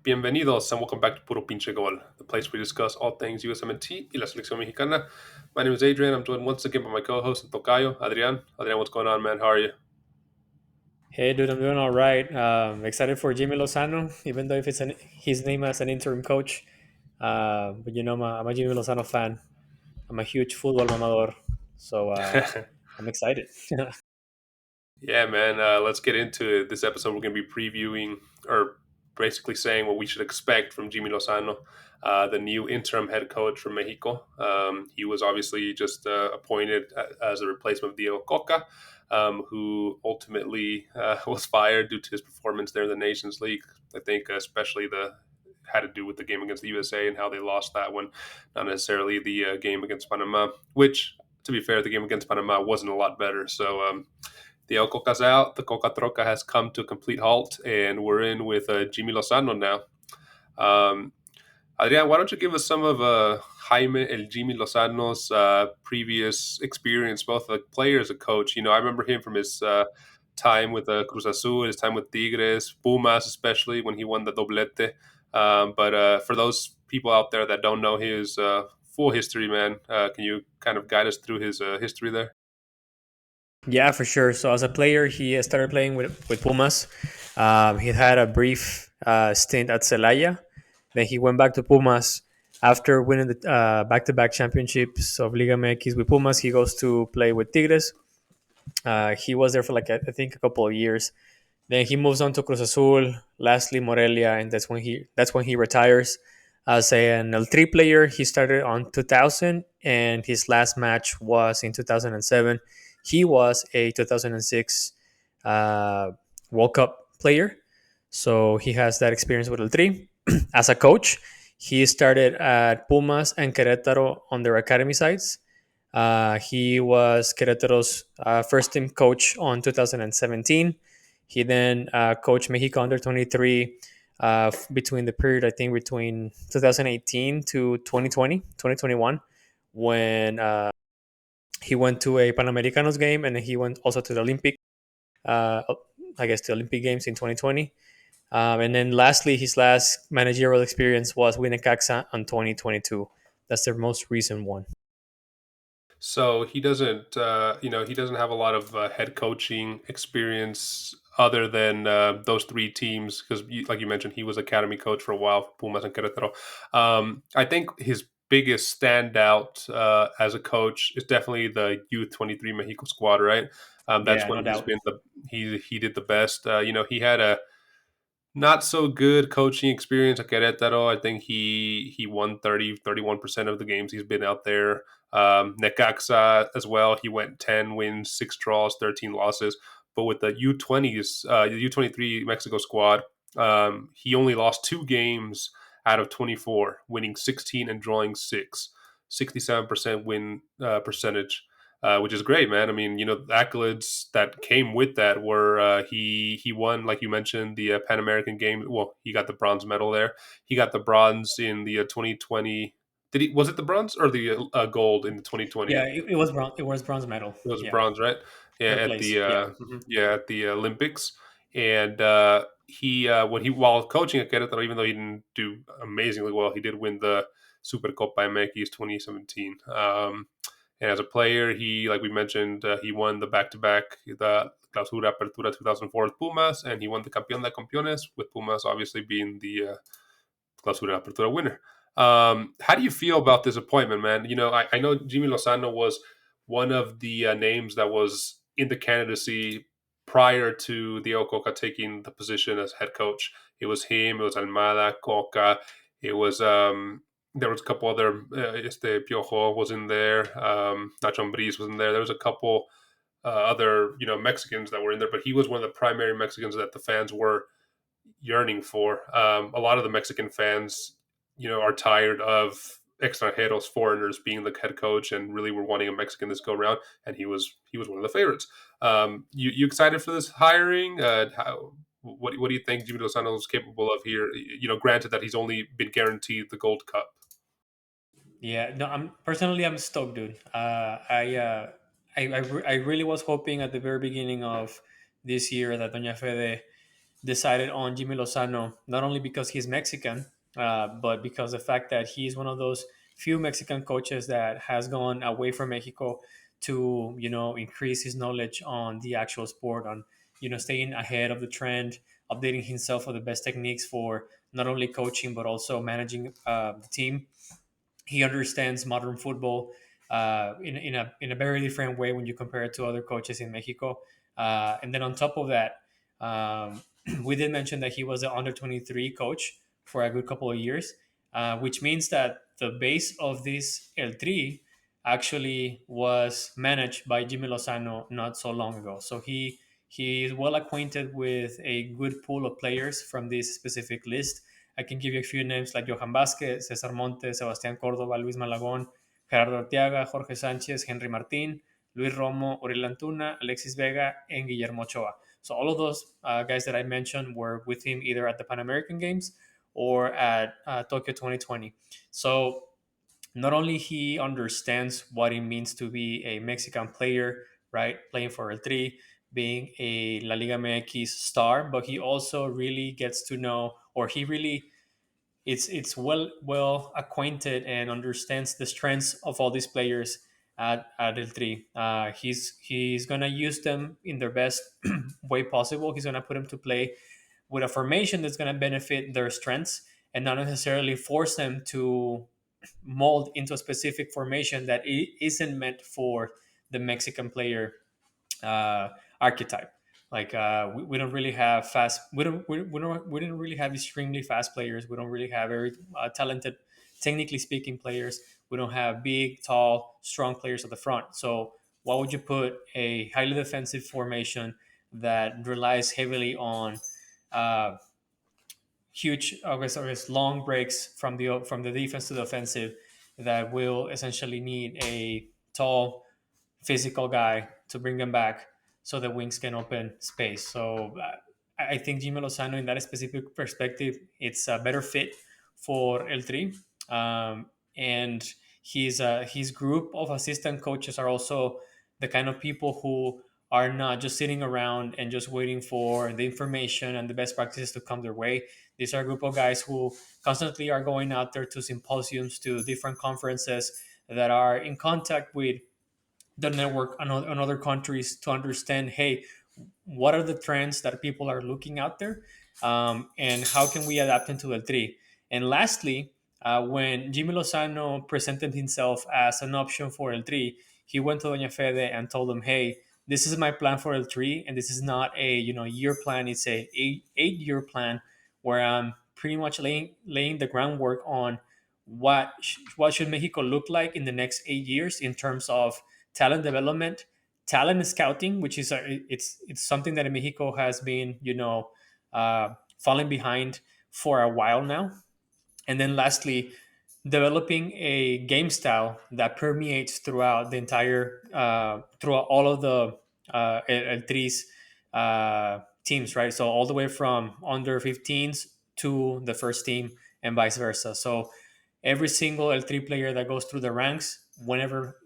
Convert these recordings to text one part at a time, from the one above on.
Bienvenidos and welcome back to Puro Pinche Gol, the place where we discuss all things USMNT y la selección mexicana. My name is Adrian. I'm joined once again by my co-host Tocayo, Adrian. Adrian, what's going on, man? How are you? Hey, dude, I'm doing all right. Excited for Jimmy Lozano, even though if his name as an interim coach. But I'm a Jimmy Lozano fan. I'm a huge football mamador, so I'm excited. Yeah, man. Let's get into it. This episode, we're going to be previewing or basically saying what we should expect from Jimmy Lozano, the new interim head coach from Mexico. He was obviously just appointed as a replacement of Diego Cocca, who ultimately was fired due to his performance there in the Nations League. I think especially the had to do with the game against the USA and how they lost that one, not necessarily the game against Panama, which, to be fair, the game against Panama wasn't a lot better. So the El Coca's out. The Coca Troca has come to a complete halt, and we're in with Jimmy Lozano now. Um, Adrian, why don't you give us some of Jaime El Jimmy Lozano's previous experience, both as a player as a coach? I remember him from his time with Cruzazul, his time with Tigres, Pumas, especially when he won the doblete. But for those people out there that don't know his full history, man, can you kind of guide us through his history there? Yeah, for sure. So as a player, he started playing with Pumas. He had a brief stint at Celaya. Then he went back to Pumas after winning the back-to-back championships of ligamx with Pumas. He goes to play with Tigres. He was there for I think a couple of years. Then he moves on to Cruz Azul, lastly Morelia, and that's when he retires as an eltri player. He started on 2000, and his last match was in 2007. He was a 2006 uh, World Cup player, so he has that experience with eltri. As a coach, he started at Pumas and Querétaro on their academy sides. He was Querétaro's first team coach on 2017. He then coached Mexico under 23 between the period, I think, between 2018 to 2020, 2021, when he went to a Panamericanos game, and then he went also to the uh, I guess, the Olympic Games in 2020. And then lastly, his last managerial experience was with Necaxa on 2022. That's their most recent one. So he doesn't have a lot of head coaching experience other than those three teams because, like you mentioned, he was academy coach for a while for Pumas and Querétaro. I think his biggest standout as a coach is definitely the U23 Mexico squad, right? That's Yeah, no when he's doubt. been he did the best. He had a not so good coaching experience at Querétaro. I think he won 31% of the games he's been out there. Necaxa as well. He went 10 wins, 6 draws, 13 losses. But with the U20s, the U23 Mexico squad, he only lost 2 games out of 24, winning 16 and drawing 6. 67% win percentage, which is great, man. I mean, the accolades that came with that were he won, like you mentioned, the Pan American game. Well, he got the bronze medal there. He got the bronze in the 2020. Did he? Was it the bronze or the gold in the 2020? Yeah, it was bronze. It was bronze medal. It was Yeah, bronze, right? Yeah, third at place. the Yeah. Hmm. Olympics, and he when he while coaching at Querétaro, even though he didn't do amazingly well, he did win the Super Copa MX 2017. And as a player, he, like we mentioned, he won the back-to-back, the Clausura Apertura 2004 with Pumas, and he won the Campeón de Campeones with Pumas, obviously being the Clausura Apertura winner. How do you feel about this appointment, man? I know Jimmy Lozano was one of the names that was in the candidacy prior to Diego Cocca taking the position as head coach. It was him, it was Almada, Cocca, it was there was a couple other Piojo was in there, Nacho Ambriz was in there. There was a couple other Mexicans that were in there, but he was one of the primary Mexicans that the fans were yearning for. A lot of the Mexican fans, are tired of extranjeros, foreigners being the head coach, and really were wanting a Mexican this go around. And he was one of the favorites. You excited for this hiring? What do you think Jimmy Lozano is capable of here? Granted that he's only been guaranteed the Gold Cup. Yeah, no, I'm stoked, dude. I really was hoping at the very beginning of this year that Doña Fede decided on Jimmy Lozano, not only because he's Mexican, but because the fact that he's one of those few Mexican coaches that has gone away from Mexico to, increase his knowledge on the actual sport, on, staying ahead of the trend, updating himself for the best techniques for not only coaching but also managing the team. He understands modern football in a very different way when you compare it to other coaches in Mexico. And then on top of that, um, we did mention that he was the under 23 coach for a good couple of years, which means that the base of this eltri actually was managed by Jimmy Lozano not so long ago. So he is well acquainted with a good pool of players from this specific list. I can give you a few names like Johan Vázquez, César Montes, Sebastián Córdoba, Luis Malagón, Gerardo Arteaga, Jorge Sánchez, Henry Martín, Luis Romo, Uriel Antuna, Alexis Vega, and Guillermo Ochoa. So all of those guys that I mentioned were with him either at the Pan American Games or at Tokyo 2020. So not only he understands what it means to be a Mexican player, right, playing for El Tri, being a La Liga MX star, but he also really gets to know, or he really it's well acquainted and understands the strengths of all these players at El Tri. He's gonna use them in their best way possible. He's gonna put them to play with a formation that's gonna benefit their strengths and not necessarily force them to mold into a specific formation that isn't meant for the Mexican player uh, archetype. Like we don't really have fast. We don't really have extremely fast players. We don't really have very talented, technically speaking, players. We don't have big, tall, strong players at the front. So why would you put a highly defensive formation that relies heavily on uh, huge, I guess, long breaks from the defense to the offensive that will essentially need a tall, physical guy to bring them back so the wings can open space. So I think Jimmy Lozano, in that specific perspective, it's a better fit for El Tri. And his group of assistant coaches are also the kind of people who are not just sitting around and just waiting for the information and the best practices to come their way. These are a group of guys who constantly are going out there to symposiums, to different conferences, that are in contact with the network on other countries to understand, hey, what are the trends that people are looking out there, and how can we adapt into el tri. And lastly, when Jimmy Lozano presented himself as an option for el tri, he went to Doña Fede and told them, hey, this is my plan for el tri, and this is not a year plan, it's a 8-year plan where I'm pretty much laying the groundwork on what should Mexico look like in the next 8 years in terms of talent development, talent scouting, which is it's something that Mexico has been falling behind for a while now, and then lastly, developing a game style that permeates throughout the entire throughout all of the El Tri's teams, right? So all the way from under 15s to the first team and vice versa. So every single El Tri player that goes through the ranks, whenever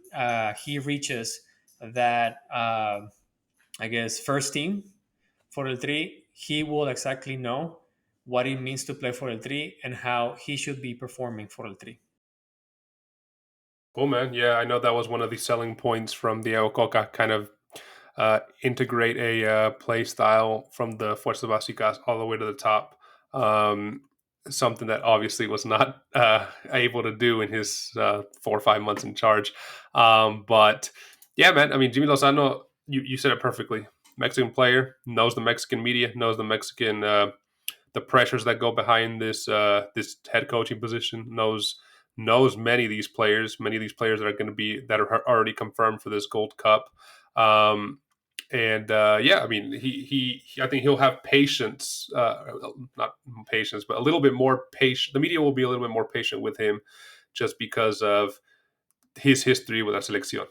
he reaches that, I guess, first team for El Tri, he will exactly know what it means to play for El Tri and how he should be performing for El Tri. Cool, man. Yeah, I know that was one of the selling points from Diego Cocca, kind of integrate a play style from the Fuerzas Básicas all the way to the top. Something that obviously was not able to do in his 4 or 5 months in charge. But yeah, man, I mean, Jimmy Lozano, you said it perfectly. Mexican player, knows the Mexican media, knows the Mexican the pressures that go behind this head coaching position, knows many of these players that are going to be that are already confirmed for this Gold Cup. And yeah, I mean, he I think he'll have patience, not patience, but a little bit more patient. The media will be a little bit more patient with him, just because of his history with our selección,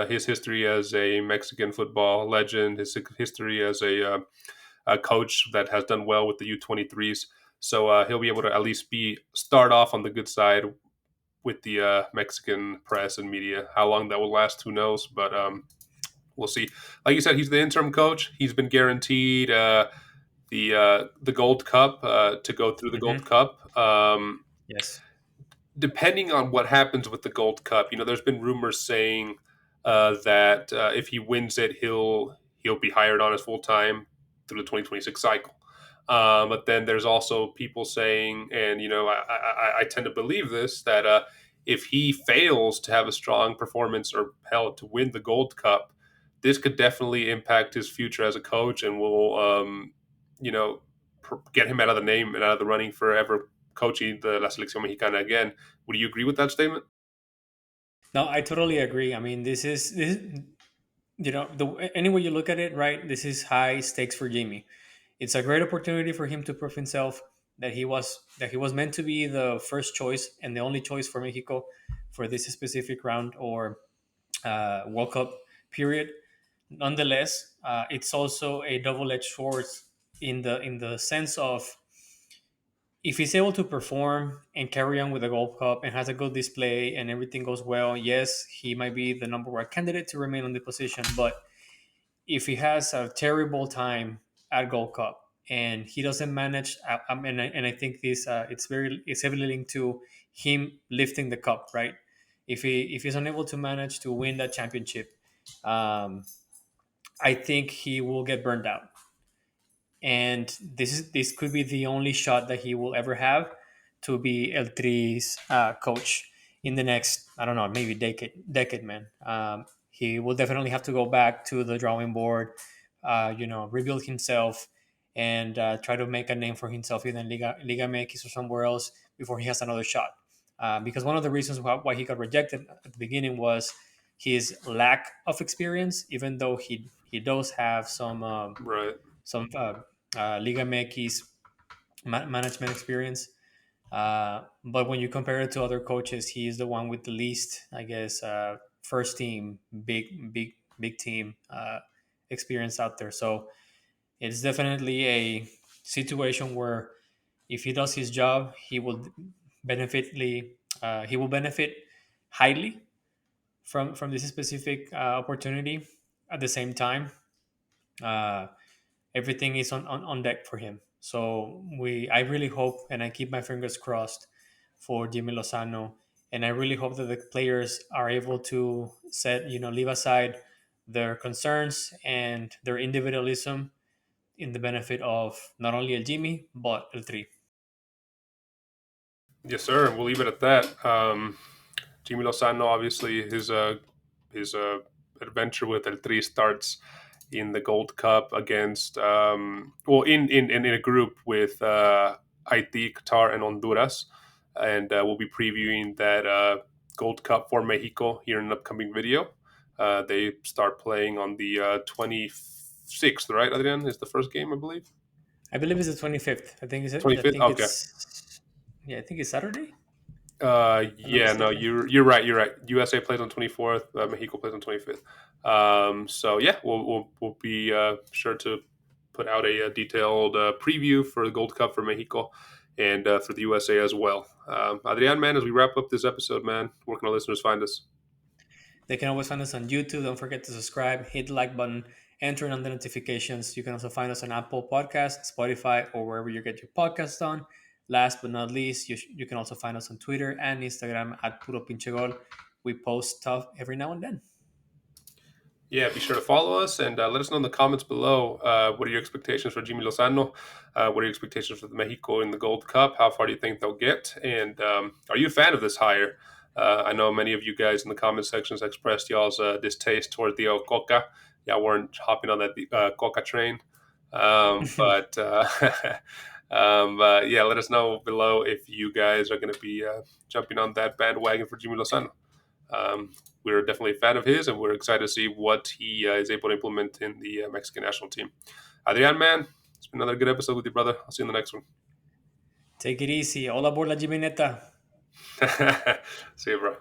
his history as a Mexican football legend, his history as a coach that has done well with the U23s. So he'll be able to at least start off on the good side with the Mexican press and media. How long that will last, who knows? But we'll see. Like you said, he's the interim coach. He's been guaranteed the Gold Cup to go through the Gold Hmm. Cup. Yes. Depending on what happens with the Gold Cup, there's been rumors saying that if he wins it, he'll be hired on as full time through the 2026 cycle. But then there's also people saying, and I tend to believe this, that if he fails to have a strong performance or hell to win the Gold Cup, this could definitely impact his future as a coach and will, you know, get him out of the name and out of the running for ever coaching the La Selección Mexicana again. Would you agree with that statement? No, I totally agree. I mean, this any way you look at it, right? This is high stakes for Jimmy. It's a great opportunity for him to prove himself that he was meant to be the first choice and the only choice for Mexico for this specific round or World Cup period. Nonetheless, it's also a double-edged sword in the sense of if he's able to perform and carry on with the Gold Cup and has a good display and everything goes well, yes, he might be the number one candidate to remain on the position. But if he has a terrible time at Gold Cup and he doesn't manage, and I think this it's heavily linked to him lifting the cup, right? If he's unable to manage to win that championship, um, I think he will get burned out, and this could be the only shot that he will ever have to be eltri's coach in the next, I don't know, maybe decade, man. He will definitely have to go back to the drawing board, rebuild himself and try to make a name for himself either in ligamx or somewhere else before he has another shot, because one of the reasons why he got rejected at the beginning was his lack of experience, even though he does have Right. some Liga MX management experience. But when you compare it to other coaches, he is the one with the least, I guess, first team, big team experience out there. So it's definitely a situation where if he does his job, he will benefit highly from this specific opportunity. At the same time, uh, everything is on deck for him. So I really hope and I keep my fingers crossed for Jimmy Lozano, and I really hope that the players are able to leave aside their concerns and their individualism in the benefit of not only El Jimmy but El Tri. Yes, sir. We'll leave it at that. Jimmy Lozano, obviously, his adventure with El Tri starts in the Gold Cup against in a group with Haiti, Qatar, and Honduras, and we'll be previewing that Gold Cup for Mexico here in an upcoming video. They start playing on the 26th, right? Adrian is the first game, I believe. I believe it's the 25th. I 25th. think Okay. it's yeah, I think it's Saturday. If I'm not Yeah, no, mistaken. you're right. You're right. USA plays on 24th. Mexico plays on 25th. So yeah, we'll be sure to put out a detailed preview for the Gold Cup for Mexico and for the USA as well. Adrian, man, as we wrap up this episode, man, where can our listeners find us? They can always find us on YouTube. Don't forget to subscribe, hit the like button, and turn on the notifications. You can also find us on Apple Podcasts, Spotify, or wherever you get your podcast on. Last but not least, you can also find us on Twitter and Instagram at Puro Pinche Gol. We post stuff every now and then. Yeah, be sure to follow us and let us know in the comments below. What are your expectations for Jimmy Lozano? What are your expectations for the Mexico in the Gold Cup? How far do you think they'll get? And are you a fan of this hire? I know many of you guys in the comment sections expressed y'all's distaste toward Diego Cocca. Y'all weren't hopping on that Cocca train. But yeah, let us know below if you guys are going to be jumping on that bandwagon for Jimmy Lozano. We're definitely a fan of his, and we're excited to see what he is able to implement in the Mexican national team. Adrian, man, it's been another good episode with you, brother. I'll see you in the next one. Take it easy. All aboard la Jimeneta. See you, bro.